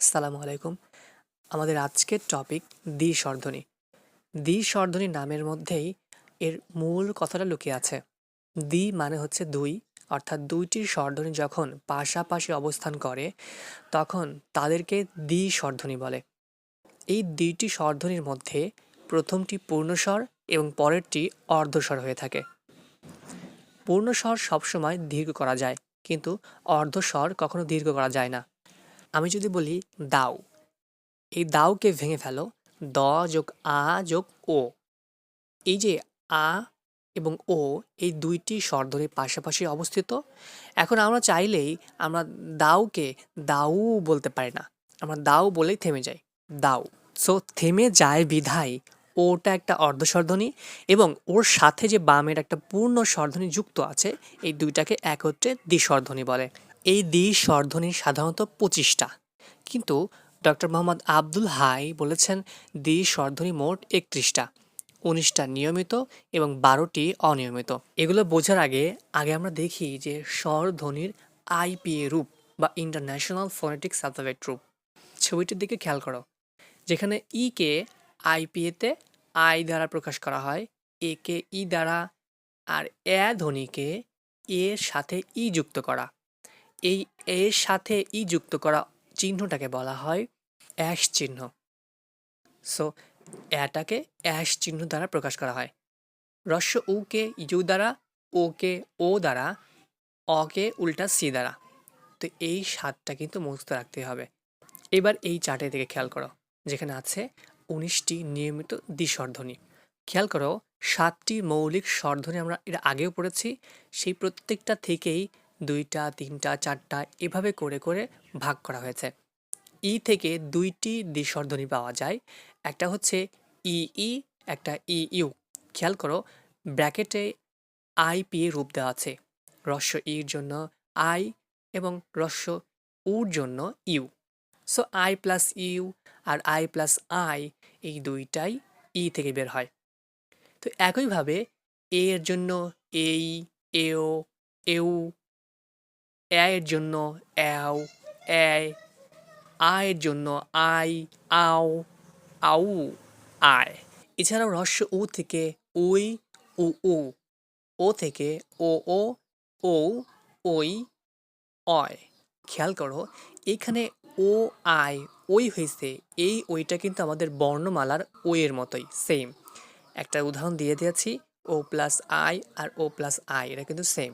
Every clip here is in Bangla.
আসসালামু আলাইকুম। আমাদের আজকের টপিক দ্বি-স্বরধ্বনি। দ্বি-স্বরধ্বনি নামের মধ্যেই এর মূল কথাটা লুকিয়ে আছে। দ্বি মানে হচ্ছে দুই, অর্থাৎ দুইটি স্বরধ্বনি যখন পাশাপাশি অবস্থান করে তখন তাদেরকে দ্বি-স্বরধ্বনি বলে। এই দুইটি স্বরধ্বনির মধ্যে প্রথমটি পূর্ণস্বর এবং পরেরটি অর্ধস্বর হয়ে থাকে। পূর্ণস্বর সবসময় দীর্ঘ করা যায়, কিন্তু অর্ধস্বর কখনো দীর্ঘ করা যায় না। আমি যদি বলি দাও, এই দাওকে ভেঙে ফেলো, দ যোগ আ যোগ ও। এই যে আ এবং ও, এই দুইটি স্বরধ্বনি পাশাপাশি অবস্থিত। এখন আমরা চাইলেই আমরা দাওকে দাউ বলতে পারি না, আমরা দাও বলেই থেমে যাই, দাও। সো থেমে যায় বিধায় ওটা একটা অর্ধস্বরধ্বনি এবং ওর সাথে যে বামের একটা পূর্ণ স্বরধ্বনি যুক্ত আছে, এই দুইটাকে একত্রে দ্বিস্বরধ্বনি বলে। এই দ্বিস্বরধ্বনি সাধারণত 25টা, কিন্তু ডক্টর মোহাম্মদ আব্দুল হাই বলেছেন দ্বিস্বরধ্বনি মোট 31টা, 19টা নিয়মিত এবং 12টি অনিয়মিত। এগুলো বোঝার আগে আগে আমরা দেখি যে স্বরধ্বনির আইপিএ রূপ বা ইন্টারন্যাশনাল ফোনেটিক্স অ্যালফাবেট রূপ। ছবিটির দিকে খেয়াল করো, যেখানে ই কে আইপিএতে আই দ্বারা প্রকাশ করা হয়, এ কে ই দ্বারা, আর এ ধ্বনিকে এর সাথে ই যুক্ত করা। এই এর সাথে ই যুক্ত করা চিহ্নটাকে বলা হয় অ্যাশ চিহ্ন। সো এটাকে অ্যাশ চিহ্ন দ্বারা প্রকাশ করা হয়। রস্য উ কে ইউ দ্বারা, ও কে ও দ্বারা, অ কে উল্টা সি দ্বারা। তো এই স্বাদটা কিন্তু মুখস্থ রাখতে হবে। এবার এই চার্টের দিকে খেয়াল করো, যেখানে আছে 19টি নিয়মিত দ্বিস্বরধ্বনি। খেয়াল করো, 7টি মৌলিক স্বরধ্বনি আমরা এর আগেও পড়েছি। সেই প্রত্যেকটা থেকেই 2টা, 3টা, 4টা এভাবে করে করে ভাগ করা হয়েছে। ই থেকে 2টি দ্বিস্বরধ্বনি পাওয়া যায়, একটা হচ্ছে ই ই, একটা ই ইউ। খেয়াল করো, ব্র্যাকেটে আই পি এ রূপ দেওয়া আছে, রস্য ইর জন্য আই এবং রস্য উর জন্য U. So I plus U আর আই প্লাস আই, এই দুইটাই ই থেকে বের হয়। তো একইভাবে এ এর জন্য এই, এও, এউ, এ এর জন্য অ্যাও, এ, আ এর জন্য আই, আও, আউ, আয়। এছাড়াও রস্য উ থেকে উই, উ উ, ও থেকে ও ও, ও, ওই, অয়। খেয়াল করো, এখানে ও আই ওই হয়েছে, এই ওইটা কিন্তু আমাদের বর্ণমালার ও এর মতোই সেম। একটা উদাহরণ দিয়ে দিয়েছি, ও প্লাস আই আর ও প্লাস আই, এটা কিন্তু সেম।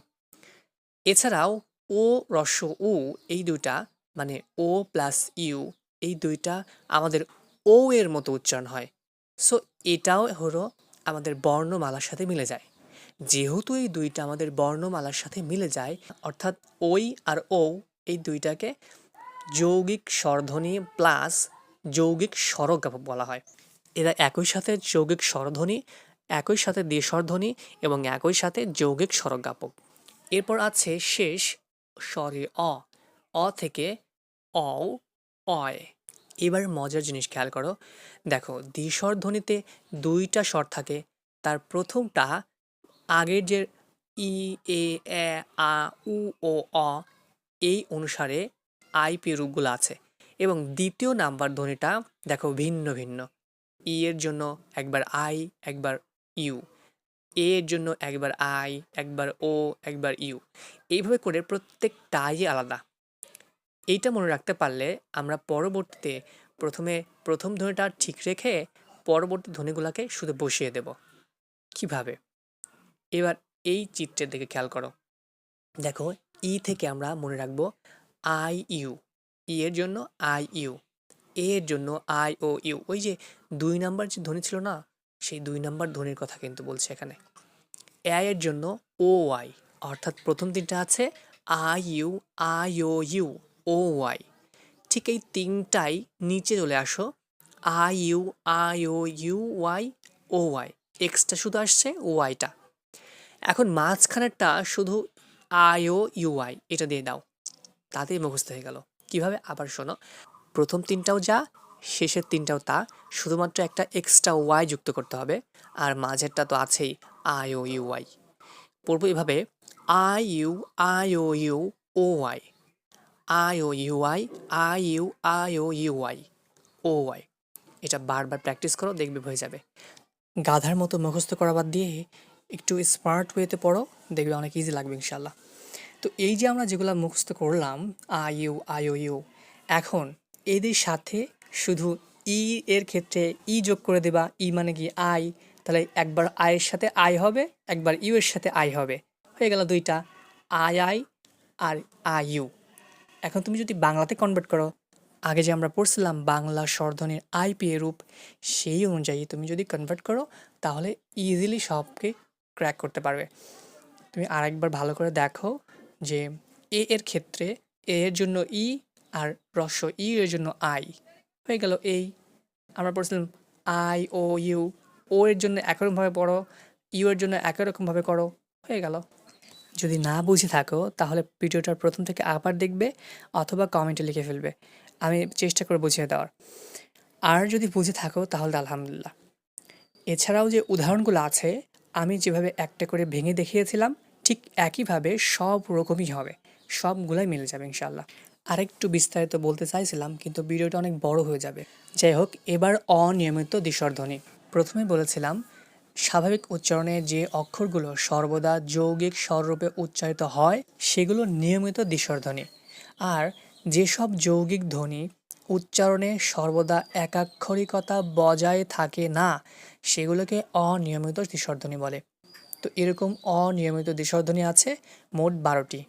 এছাড়াও ও রস্য উ, এই দুইটা মানে ও প্লাস ইউ, এই দুইটা আমাদের ও এর মতো উচ্চারণ হয়। সো এটাও হলো আমাদের বর্ণমালার সাথে মিলে যায়। যেহেতু এই দুইটা আমাদের বর্ণমালার সাথে মিলে যায়, অর্থাৎ ওই আর ও, এই দুইটাকে যৌগিক স্বরধ্বনি প্লাস যৌগিক স্বরজ্ঞাপক বলা হয়। এরা একই সাথে যৌগিক স্বরধ্বনি, একই সাথে দ্বিস্বরধ্বনি এবং একই সাথে যৌগিক স্বরজ্ঞাপক। এরপর আছে শেষ স্বরে অ, অ থেকে অ, অয়। এবার মজার জিনিস খেয়াল করো, দেখো দ্বিস্বরধ্বনিতে 2টা স্বর থাকে। তার প্রথমটা আগের যে ই, এ, এ, আ, উ, ও, অ, এই অনুসারে আইপি রূপগুলো আছে, এবং দ্বিতীয় নাম্বার ধ্বনিটা দেখো ভিন্ন ভিন্ন। ই এর জন্য একবার আই, একবার ইউ, এ এর জন্য একবার আই, একবার ও, একবার ইউ। এইভাবে করে প্রত্যেকটাই আলাদা। এইটা মনে রাখতে পারলে আমরা পরবর্তীতে প্রথম ধ্বনিটা ঠিক রেখে পরবর্তী ধ্বনিগুলোকে শুধু বসিয়ে দেব। কিভাবে? এবার এই চিত্রের দিকে খেয়াল করো, দেখো ই থেকে আমরা মনে রাখবো আই ইউ, ই এর জন্য আই ইউ, এ এর জন্য আই ও ইউ। ওই যে 2 নাম্বার যে ধ্বনি ছিল না, সেই 2 নাম্বার ধ্বনির কথা কিন্তু বলছে এখানে। এ এর জন্য ও ওয়াই, অর্থাৎ প্রথম তিনটা আছে I U, I O U, O Y. ঠিক এই তিনটাই নিচে চলে আসো, I U, I O U, Y, O Y. Extra শুধু আসছে ওয়াইটা। এখন মাঝখানেরটা শুধু আই ও ইউ আই, এটা দিয়ে দাও, তাতেই মুখস্থ হয়ে গেল। কিভাবে? আবার শোনো, প্রথম তিনটাও যা, শেষের তিনটাও তা, শুধুমাত্র একটা এক্সট্রা ওয়াই যুক্ত করতে হবে, আর মাঝেরটা তো আছেই আই ও ইউ ওয়াই। পড়বো এভাবে, I U, I O U, O Y, I O U I, I O U I, O Y. এটা বারবার প্র্যাকটিস করো, দেখবে হয়ে যাবে। গাধার মতো মুখস্থ করা বাদ দিয়ে একটু স্মার্ট ওয়েতে পড়ো, দেখবে অনেক ইজি লাগবে ইনশাল্লাহ। তো এই যে আমরা যেগুলো মুখস্থ করলাম, আই ও ইউ, এখন এদের সাথে শুধু ই এর ক্ষেত্রে ই যোগ করে দেবা। ই মানে কি আই, তাহলে একবার আয়ের সাথে আই হবে, একবার ইউ এর সাথে আই হবে, হয়ে গেল দুইটা, আই আর আই ইউ। এখন তুমি যদি বাংলাতে কনভার্ট করো, আগে যে আমরা পড়ছিলাম বাংলা স্বরধ্বনির আইপিএ রূপ, সেই অনুযায়ী তুমি যদি কনভার্ট করো তাহলে ইজিলি সবকে ক্র্যাক করতে পারবে। তুমি আরেকবার ভালো করে দেখো যে এ এর ক্ষেত্রে এ এর জন্য ই, আর হ্রস্ব ই এর জন্য আই, হয়ে গেল এই। আমরা পড়ছিলাম আই ও ইউ, ও এর জন্য একরকমভাবে পড়ো, ইউ এর জন্য একই রকমভাবে করো, হয়ে গেল। যদি না বুঝে থাকো তাহলে ভিডিওটার প্রথম থেকে আবার দেখবে অথবা কমেন্টে লিখে ফেলবে, আমি চেষ্টা করে বুঝিয়ে দেওয়ার। আর যদি বুঝে থাকো তাহলে আলহামদুলিল্লাহ। এছাড়াও যে উদাহরণগুলো আছে আমি যেভাবে একটা করে ভেঙে দেখিয়েছিলাম, ঠিক একইভাবে সব রকমই হবে, সবগুলাই মিলে যাবে ইনশাল্লাহ। আরেকটু বিস্তারিত বলতে চাইছিলাম কিন্তু ভিডিওটা অনেক বড় হয়ে যাবে। যাই হোক, এবার অনিয়মিত দ্বিস্বরধ্বনি। প্রথমে বলেছিলাম স্বাভাবিক উচ্চারণে যে অক্ষরগুলো সর্বদা যৌগিক স্বররূপে উচ্চারিত হয় সেগুলো নিয়মিত দ্বিস্বরধ্বনি। আর যেসব যৌগিক ধ্বনি উচ্চারণে সর্বদা একাক্ষরিকতা বজায় থাকে না সেগুলোকে অনিয়মিত দ্বিস্বরধ্বনি বলে। তো এরকম অনিয়মিত দ্বিস্বরধ্বনি আছে মোট 12টি।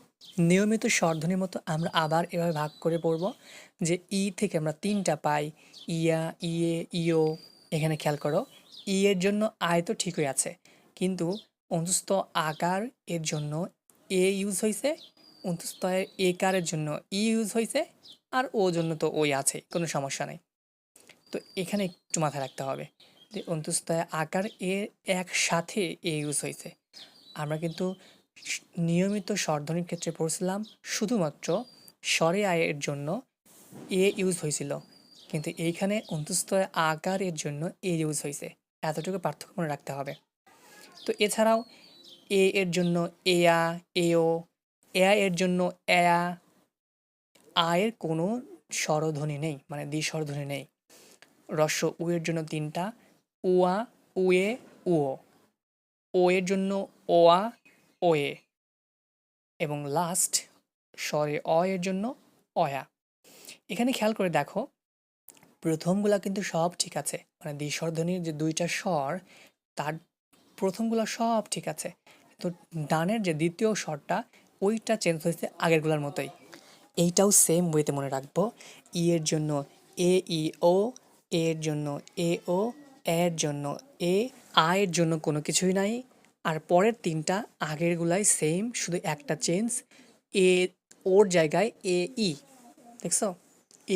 নিয়মিত স্বরধ্বনির মতো আমরা আবার এভাবে ভাগ করে পড়ব যে ই থেকে আমরা 3টা পাই, ইয়া, ইয়ে, ইও। এখানে খেয়াল করো, ই এর জন্য আয় তো ঠিকই আছে, কিন্তু অন্তস্থ আকার এর জন্য এ ইউজ হয়েছে, অন্তস্থ একারের জন্য ই ইউজ হয়েছে, আর ও জন্য তো ওই আছে, কোনো সমস্যা নেই। তো এখানে একটু মাথায় রাখতে হবে যে অন্তস্থ আকার এর একসাথে এ ইউজ হয়েছে। আমরা কিন্তু নিয়মিত স্বরধ্বনির ক্ষেত্রে পড়ছিলাম শুধুমাত্র স্বরে আয়ের জন্য এ ইউজ হয়েছিল, কিন্তু এইখানে অন্তস্থ আকার এর জন্য এ ইউজ হয়েছে, এতটুকু পার্থক্য মনে রাখতে হবে। তো এছাড়াও এ এর জন্য এয়া, এও, এ এর জন্য এয়া, আয়ের কোনো স্বরধ্বনি নেই, মানে দ্বিস্বরধ্বনি নেই। হ্রস্ব উ এর জন্য 3টা, উয়া, উয়ে, উও। ও এর জন্য ওয়া, ওয়ে, এবং লাস্ট স্বরে অ এর জন্য অয়া। এখানে খেয়াল করে দেখো প্রথমগুলা কিন্তু সব ঠিক আছে, মানে দ্বিস্বরধ্বনির যে 2টা স্বর তার প্রথমগুলা সব ঠিক আছে, কিন্তু ডানের যে দ্বিতীয় স্বরটা ওইটা চেঞ্জ হয়েছে আগেরগুলোর মতোই। এইটাও সেম ওয়েতে মনে রাখবো। ই এর জন্য এ ই ও, এ এর জন্য এ ও, এর জন্য এ, আয়ের জন্য কোনো কিছুই নাই। আর পরের 3টা আগেরগুলাই সেম, শুধু একটা চেঞ্জ, এ ওর জায়গায় এ ই। দেখছো,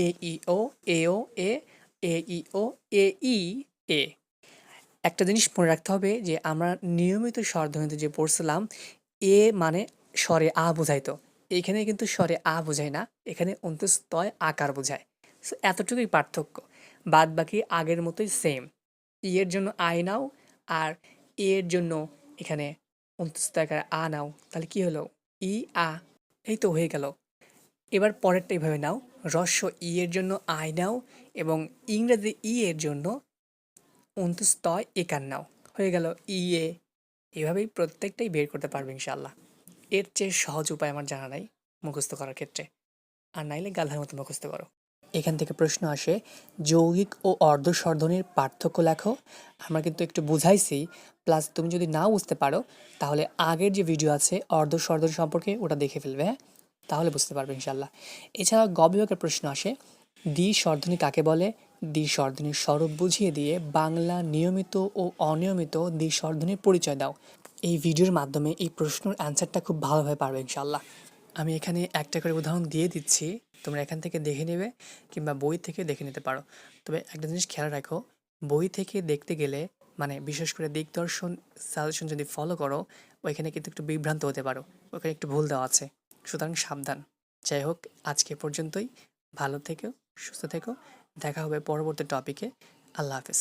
এ ই ও, এ ও এ, এ ই ও, এ ই এ। একটা জিনিস মনে রাখতে হবে যে আমরা নিয়মিত স্বরধ্বনিতে যে পড়ছিলাম এ মানে স্বরে আ বোঝাইতো, এখানে কিন্তু স্বরে আ বোঝায় না, এখানে অন্তস্তয় আকার বোঝায়। সো এতটুকুই পার্থক্য, বাদ বাকি আগের মতোই সেম। ই এর জন্য আই নাও, আর এ এর জন্য এখানে অন্তস্থ আকার আ নাও, তাহলে কি হলো, ই আ। এই তো হয়ে গেল। এবার পরেরটা এইভাবে নাও, হ্রস্ব ই এর জন্য আই নাও, এবং ইংরেজি ই এর জন্য অন্তস্তয় একার নাও, হয়ে গেল ইয়ে। এভাবেই প্রত্যেকটাই বের করতে পারবে ইনশাল্লাহ। এর চেয়ে সহজ উপায় আমার জানা নাই মুখস্থ করার ক্ষেত্রে, আর নাইলে গাধার মতো মুখস্থ করো। এখান থেকে প্রশ্ন আসে যৌগিক ও অর্ধ স্বরধ্বনির পার্থক্য লেখো। আমরা কিন্তু একটু বুঝাইছি, প্লাস তুমি যদি নাও বুঝতে পারো তাহলে আগের যে ভিডিও আছে অর্ধ স্বরধ্বনি সম্পর্কে ওটা দেখে ফেলবে, হ্যাঁ, তাহলে বুঝতে পারবে ইনশাল্লাহ। এছাড়া গ বিভাগের প্রশ্ন আসে দ্বি স্বরধ্বনি কাকে বলে, দ্বি স্বরধ্বনির স্বরূপ বুঝিয়ে দিয়ে বাংলা নিয়মিত ও অনিয়মিত দ্বি স্বরধ্বনির পরিচয় দাও। এই ভিডিওর মাধ্যমে এই প্রশ্নের অ্যান্সারটা খুব ভালোভাবে পারবে ইনশাল্লাহ। আমি এখানে একটা করে উদাহরণ দিয়ে দিচ্ছি, তোমরা এখান থেকে দেখে নেবে কিংবা বই থেকে দেখে নিতে পারো। তবে একটা জিনিস খেয়াল রাখো, বই থেকে দেখতে গেলে মানে বিশেষ করে দিগদর্শন সাজেশন যদি ফলো করো ওইখানে কিন্তু একটু বিভ্রান্ত হতে পারো, ওখানে একটু ভুল দেওয়া আছে, সুতরাং সাবধান। যাই হোক, আজকে পর্যন্তই। ভালো থেকো, সুস্থ থেকো, দেখা হবে পরবর্তী টপিকে। আল্লাহ হাফেজ।